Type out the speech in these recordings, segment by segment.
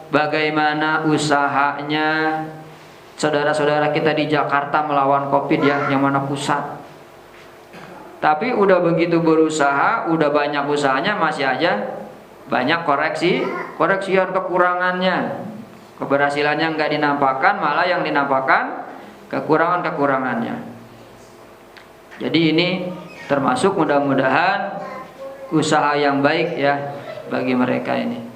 bagaimana usahanya saudara-saudara kita di Jakarta melawan Covid ya, yang mana pusat. Tapi udah begitu berusaha, udah banyak usahanya, masih aja banyak koreksian kekurangannya. Keberhasilannya nggak dinampakkan, malah yang dinampakkan kekurangannya. Jadi ini termasuk mudah-mudahan usaha yang baik ya bagi mereka ini.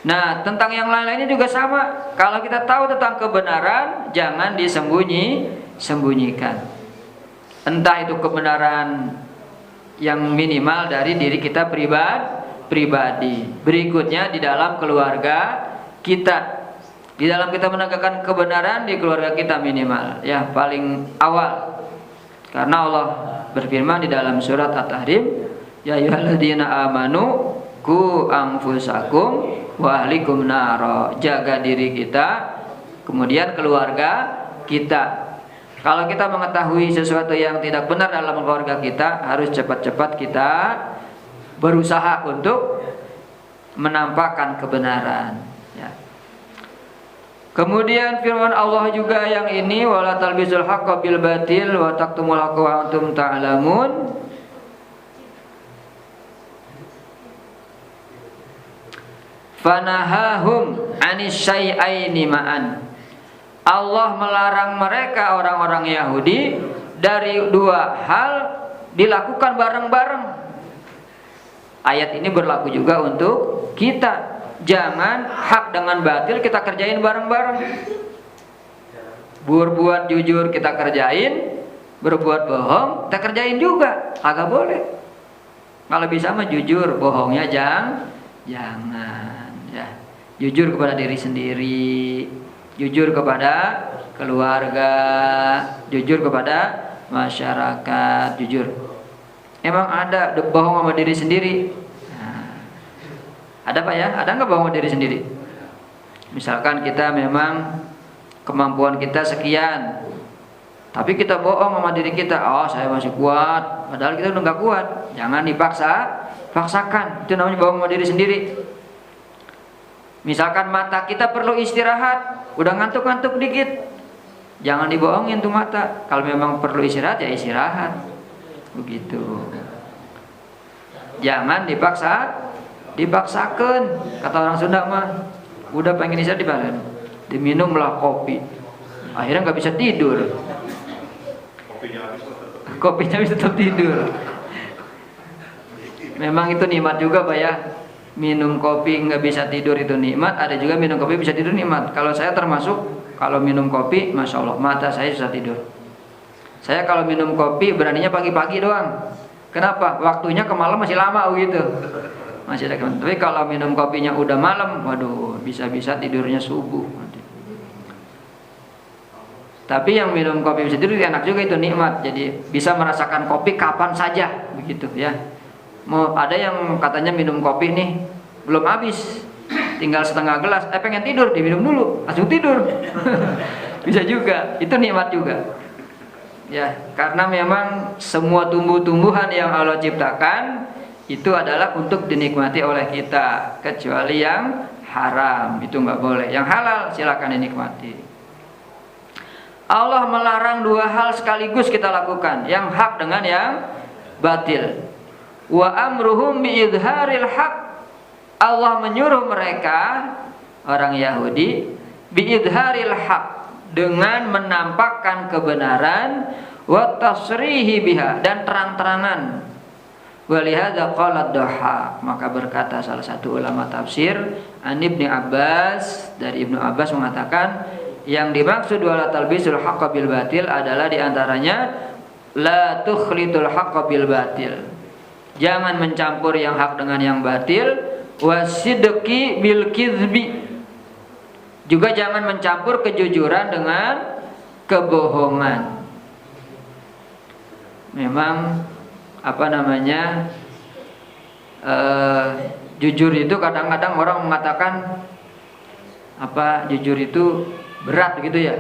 Nah, tentang yang lain-lainnya juga sama. Kalau kita tahu tentang kebenaran, jangan disembunyikan. Entah itu kebenaran yang minimal dari diri kita pribadi. Berikutnya di dalam keluarga kita. Di dalam kita menegakkan kebenaran di keluarga kita minimal, ya paling awal. Karena Allah berfirman di dalam surat At-Tahrim, ya ayyuhalladzina amanu qu anfusakum wa ahlikum naro. Jaga diri kita, kemudian keluarga kita. Kalau kita mengetahui sesuatu yang tidak benar dalam keluarga kita, harus cepat-cepat kita berusaha untuk menampakkan kebenaran, ya. Kemudian firman Allah juga yang ini, wala talbisul haqqo bil batil wa taktumul haqqa wa antum ta'lamun. Fanahahum anis syai'aini ma'an. Allah melarang mereka orang-orang Yahudi dari dua hal dilakukan bareng-bareng. Ayat ini berlaku juga untuk kita. Jangan hak dengan batil kita kerjain bareng-bareng. Berbuat jujur kita kerjain, berbuat bohong kita kerjain juga. Agak boleh. Kalau bisa mah jujur, bohongnya jangan ya. Jujur kepada diri sendiri, jujur kepada keluarga, jujur kepada masyarakat, jujur. Emang ada bohong sama diri sendiri? Ada Pak ya? Ada nggak bohong diri sendiri? Misalkan kita memang kemampuan kita sekian, tapi kita bohong sama diri kita. Oh, saya masih kuat, padahal kita udah nggak kuat. Jangan paksakan. Itu namanya bohong sama diri sendiri. Misalkan mata kita perlu istirahat, udah ngantuk-ngantuk dikit, jangan dibohongin tuh mata. Kalau memang perlu istirahat ya istirahat. Begitu. Jangan dipaksakan, kata orang Sunda mah, udah pengen istirahat dipaksakan, diminumlah kopi, akhirnya nggak bisa tidur, kopinya bisa tetap tidur. Memang itu nikmat juga Pak ya, minum kopi nggak bisa tidur itu nikmat. Ada juga minum kopi bisa tidur nikmat. Kalau saya termasuk, kalau minum kopi, masya Allah mata saya susah tidur. Saya kalau minum kopi beraninya pagi-pagi doang. Kenapa? Waktunya ke malam masih lama gitu. Masih ada. Tapi kalau minum kopinya udah malam, waduh, bisa-bisa tidurnya subuh. Tapi yang minum kopi bisa tidur enak juga, itu nikmat. Jadi bisa merasakan kopi kapan saja, begitu ya. Mau ada yang katanya minum kopi nih belum habis, tinggal setengah gelas, pengen tidur, diminum dulu, langsung tidur. Bisa juga, itu nikmat juga. Ya, karena memang semua tumbuh-tumbuhan yang Allah ciptakan itu adalah untuk dinikmati oleh kita, kecuali yang haram itu nggak boleh. Yang halal silakan dinikmati. Allah melarang dua hal sekaligus kita lakukan, yang hak dengan yang batil. Wa amruhum biidharil haq. Allah menyuruh mereka orang Yahudi biidharil haq, dengan menampakkan kebenaran, wa tasrihi biha, dan terang-terangan. Walihada qala Dhahhak, maka berkata salah satu ulama tafsir an Ibnu Abbas, dari Ibnu Abbas mengatakan yang dimaksud wala talbisul haqqa bil batil adalah diantaranya la tukhlitul haqqa bil batil, jangan mencampur yang hak dengan yang batil, wasidqi bil kizbi, juga jangan mencampur kejujuran dengan kebohongan. Memang jujur itu kadang-kadang orang mengatakan jujur itu berat gitu ya,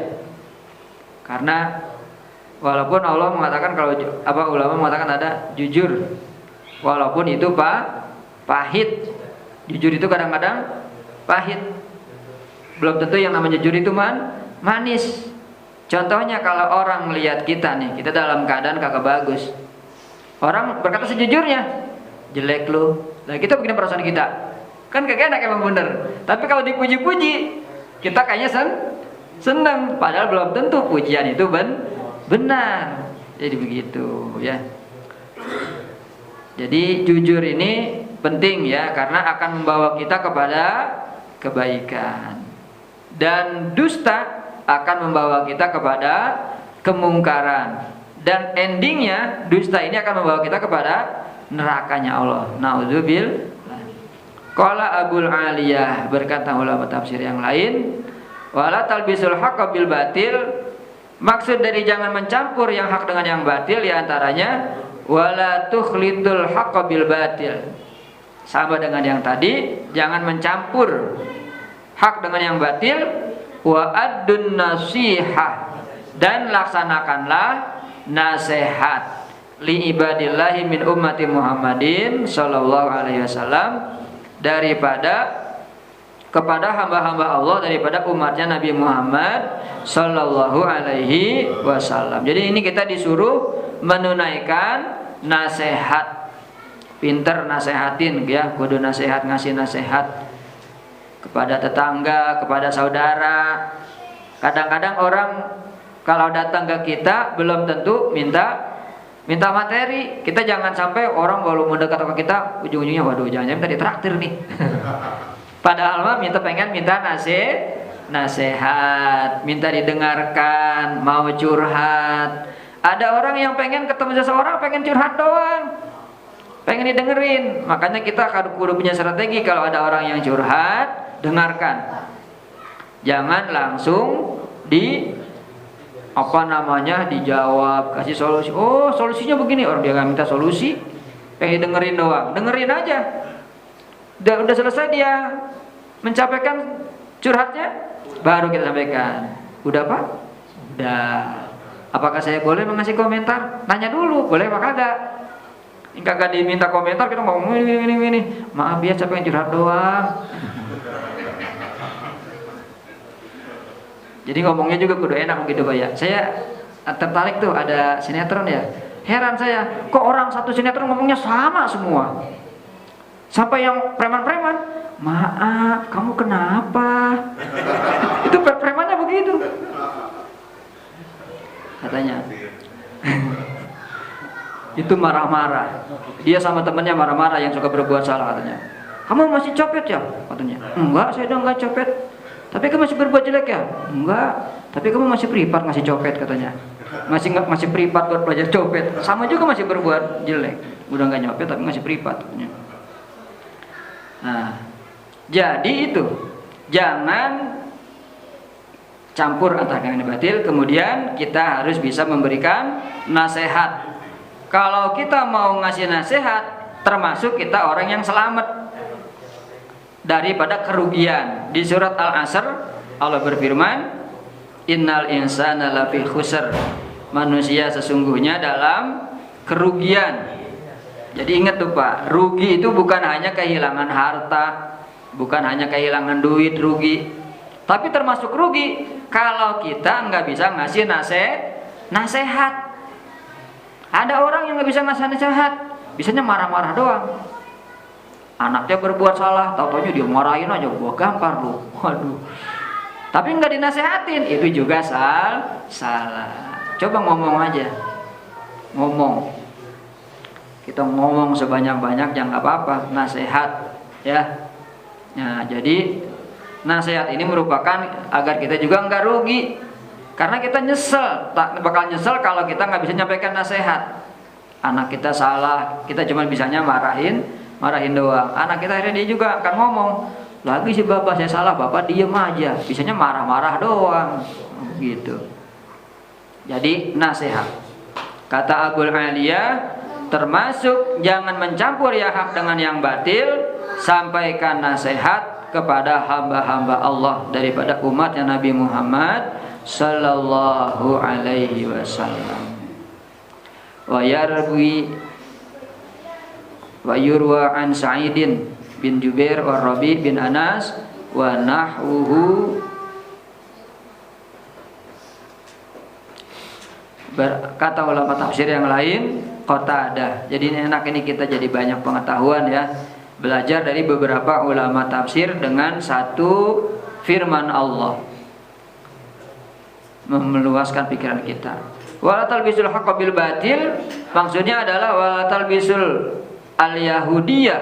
karena walaupun Allah mengatakan, kalau ulama mengatakan ada jujur walaupun itu pahit, jujur itu kadang-kadang pahit. Belum tentu yang namanya jujur itu manis. Contohnya kalau orang lihat kita nih, kita dalam keadaan kagak bagus, orang berkata sejujurnya, jelek lu. Nah kita begini perasaan kita, kan kagak enak emang bener. Tapi kalau dipuji-puji, kita kayaknya seneng. Padahal belum tentu pujian itu benar. Jadi begitu ya. Jadi jujur ini penting ya, karena akan membawa kita kepada kebaikan. Dan dusta akan membawa kita kepada kemungkaran, dan endingnya dusta ini akan membawa kita kepada nerakanya Allah. Naudzubillah. Qala Abul Aliyah, berkata ulama tafsir yang lain, wala talbisul haqqa bil batil, maksud dari jangan mencampur yang hak dengan yang batil diantaranya wala tukhlitul haqqa bil batil, sama dengan yang tadi, jangan mencampur hak dengan yang batil. Wa addun nasihah, dan laksanakanlah nasihat li ibadillahi min ummati Muhammadin sallallahu alaihi wasallam, kepada hamba-hamba Allah daripada umatnya Nabi Muhammad sallallahu alaihi wasallam. Jadi ini kita disuruh menunaikan nasihat, pinter nasehatin ya, kudu nasihat, ngasih nasihat kepada tetangga, kepada saudara. Kadang-kadang orang kalau datang ke kita belum tentu minta materi. Kita jangan sampai orang baru mendekat ke kita ujung-ujungnya waduh jangan-jangan minta ditraktir nih. Padahal mah pengen minta nasihat, minta didengarkan, mau curhat. Ada orang yang pengen ketemu seseorang pengen curhat doang, pengen didengerin. Makanya kita kudu punya strategi. Kalau ada orang yang curhat, dengarkan. Jangan langsung dijawab, kasih solusi. Oh, solusinya begini. Orang dia nggak minta solusi, pengen dengerin doang. Dengerin aja. Udah selesai dia mencapai curhatnya, baru kita sampaikan. Udah Pak? Udah. Apakah saya boleh mengasih komentar? Nanya dulu, boleh apa kagak? Kagak diminta komentar, kita ngomong ini. Maaf ya, saya pengen curhat doang. Jadi ngomongnya juga kudu enak begitu Pak ya. Saya tertarik tuh ada sinetron ya. Heran saya, kok orang satu sinetron ngomongnya sama semua. Sampai yang preman-preman, maaf, kamu kenapa? Itu premannya begitu. Katanya. Itu marah-marah. Dia sama temannya marah-marah yang suka berbuat salah katanya. Kamu masih copet ya? Katanya. Enggak, saya udah enggak copet. Tapi kamu masih berbuat jelek ya? Enggak. Tapi kamu masih privat ngasih copet katanya. Masih privat buat belajar copet. Sama juga masih berbuat jelek. Udah enggak nyopet tapi masih privat katanya. Nah, jadi itu jangan campur antara yang batil. Kemudian kita harus bisa memberikan nasihat. Kalau kita mau ngasih nasihat, termasuk kita orang yang selamat daripada kerugian. Di surat Al-Asr Allah berfirman, innal insana lafi khusr, manusia sesungguhnya dalam kerugian. Jadi ingat tuh Pak, rugi itu bukan hanya kehilangan harta, bukan hanya kehilangan duit rugi, tapi termasuk rugi kalau kita nggak bisa ngasih nasihat. Ada orang yang nggak bisa ngasih nasihat, bisanya marah-marah doang. Anaknya berbuat salah, tahu-tahu dia marahin aja, gua gampar lu. Waduh. Tapi nggak dinasehatin, itu juga salah. Coba ngomong aja, ngomong. Kita ngomong sebanyak-banyak, jangan apa-apa, nasihat, ya. Nah, jadi nasihat ini merupakan agar kita juga nggak rugi, karena kita bakal nyesel kalau kita nggak bisa nyampaikan nasihat. Anak kita salah, kita cuma bisanya marahin doang. Anak kita akhirnya dia juga akan ngomong, lagi si bapak saya salah, bapak diem aja, bisanya marah-marah doang, gitu. Jadi nasihat. Kata Abul Aliyah, termasuk jangan mencampur ya hak dengan yang batil, sampaikan nasihat kepada hamba-hamba Allah daripada umatnya Nabi Muhammad sallallahu alaihi wasallam. Wa yurwa an Sa'idin bin Jubair wa Rabi bin Anas wa nahwuhu. Kata ulama tafsir yang lain Qatadah. Jadi ini enak, ini kita jadi banyak pengetahuan ya, belajar dari beberapa ulama tafsir dengan satu firman Allah, meluaskan pikiran kita. Wala talbisul haqqa bil batil, maksudnya adalah wala talbisul al yahudiyah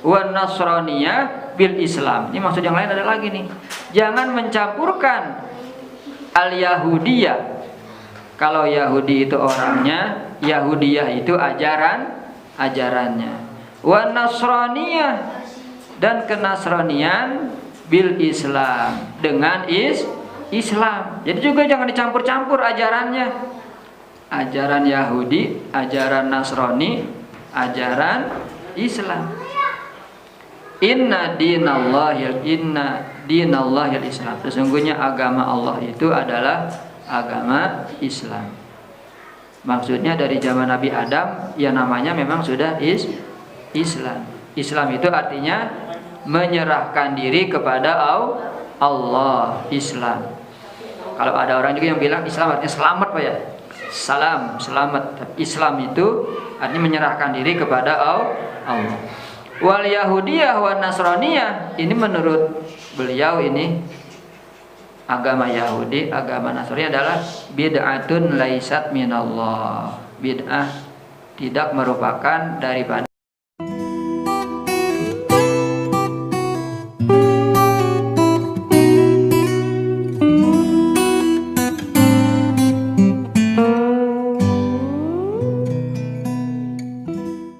wan nasraniyah bil Islam. Ini maksud yang lain ada lagi nih. Jangan mencampurkan al yahudiyah. Kalau Yahudi itu orangnya, Yahudiyah itu ajarannya. Wan nasraniyah, dan kenasranian bil Islam, dengan Islam. Jadi juga jangan dicampur-campur ajarannya. Ajaran Yahudi, ajaran Nasrani, ajaran Islam. Inna dinallahil Islam. Sesungguhnya agama Allah itu adalah agama Islam. Maksudnya dari zaman Nabi Adam yang namanya memang sudah Islam. Islam itu artinya menyerahkan diri kepada Allah. Islam. Kalau ada orang juga yang bilang Islam artinya selamat Pak ya, salam, selamat. Islam itu artinya menyerahkan diri kepada Allah. Wal Yahudiyah wan Nasraniyah, ini menurut beliau ini agama Yahudi, agama Nasrani adalah bid'atun laisat minallah. Bid'ah tidak merupakan daripada